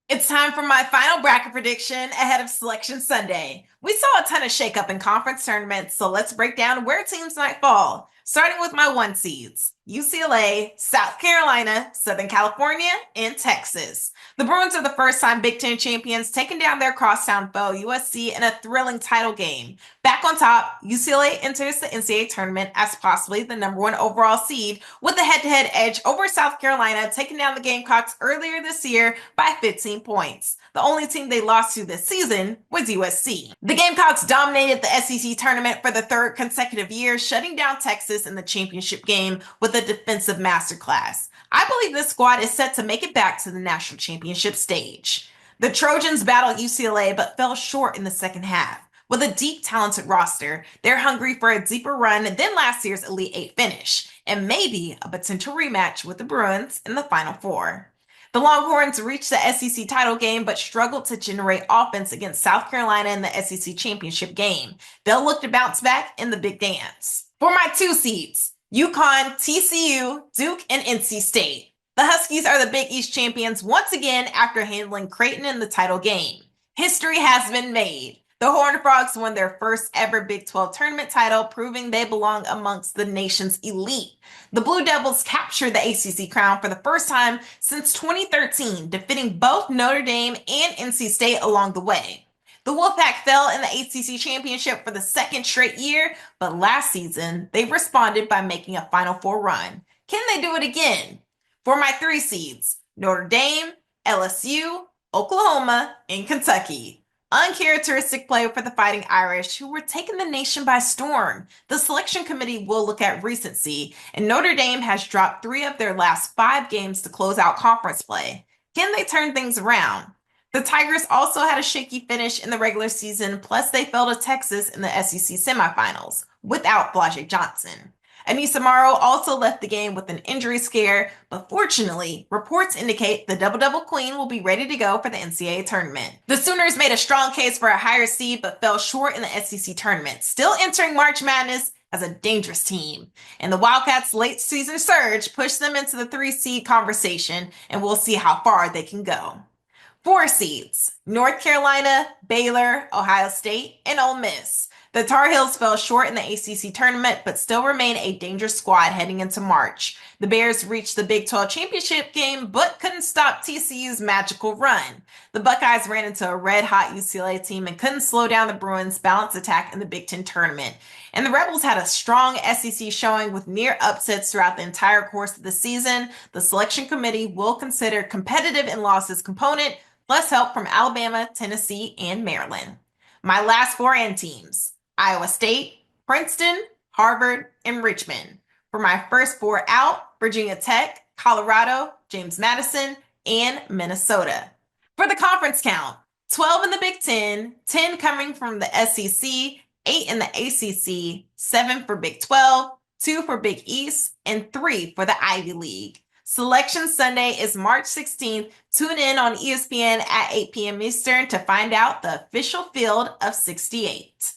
It's time for my final bracket prediction ahead of Selection Sunday. We saw a ton of shakeup in conference tournaments, so let's break down where teams might fall. Starting with my one seeds UCLA, South Carolina, Southern California, and Texas. The Bruins are the first time Big Ten champions, taking down their crosstown foe USC in a thrilling title game. Back on top, UCLA enters the NCAA tournament as possibly the number one overall seed with a head to head edge over South Carolina, taking down the Gamecocks earlier this year by 15 points. The only team they lost to this season was USC. The Gamecocks dominated the SEC tournament for the third consecutive year, shutting down Texas in the championship game with a defensive masterclass. I believe this squad is set to make it back to the national championship stage. The Trojans battled UCLA but fell short in the second half. With a deep, talented roster, they're hungry for a deeper run than last year's Elite Eight finish, and maybe a potential rematch with the Bruins in the Final Four. The Longhorns reached the SEC title game but struggled to generate offense against South Carolina in the SEC championship game. They'll look to bounce back in the big dance. For my two seeds, UConn, TCU, Duke, and NC State. The Huskies are the Big East champions once again after handling Creighton in the title game. History has been made. The Horned Frogs won their first ever Big 12 tournament title, proving they belong amongst the nation's elite. The Blue Devils captured the ACC crown for the first time since 2013, defeating both Notre Dame and NC State along the way. The Wolfpack fell in the ACC championship for the second straight year, but last season they responded by making a Final Four run. Can they do it again? For my three seeds, Notre Dame, LSU, Oklahoma, and Kentucky. Uncharacteristic play for the Fighting Irish, who were taking the nation by storm. The selection committee will look at recency, and Notre Dame has dropped 3 of their last 5 games to close out conference play. Can they turn things around? The Tigers also had a shaky finish in the regular season, plus they fell to Texas in the SEC semifinals without Flau'jae Johnson. Aneesa Morrow also left the game with an injury scare, but fortunately, reports indicate the Double-Double Queen will be ready to go for the NCAA tournament. The Sooners made a strong case for a higher seed, but fell short in the SEC tournament, still entering March Madness as a dangerous team. And the Wildcats' late season surge pushed them into the 3 seed conversation, and we'll see how far they can go. 4 seeds, North Carolina, Baylor, Ohio State, and Ole Miss. The Tar Heels fell short in the ACC tournament, but still remain a dangerous squad heading into March. The Bears reached the Big 12 championship game, but couldn't stop TCU's magical run. The Buckeyes ran into a red-hot UCLA team and couldn't slow down the Bruins' balanced attack in the Big 10 tournament. And the Rebels had a strong SEC showing with near upsets throughout the entire course of the season. The selection committee will consider competitive in losses component, plus help from Alabama, Tennessee, and Maryland. My last 4 end teams: Iowa State, Princeton, Harvard, and Richmond. For my first 4 out, Virginia Tech, Colorado, James Madison, and Minnesota. For the conference count, 12 in the Big Ten, 10 coming from the SEC, 8 in the ACC, 7 for Big 12, 2 for Big East, and 3 for the Ivy League. Selection Sunday is March 16th. Tune in on ESPN at 8 p.m. Eastern to find out the official field of 68.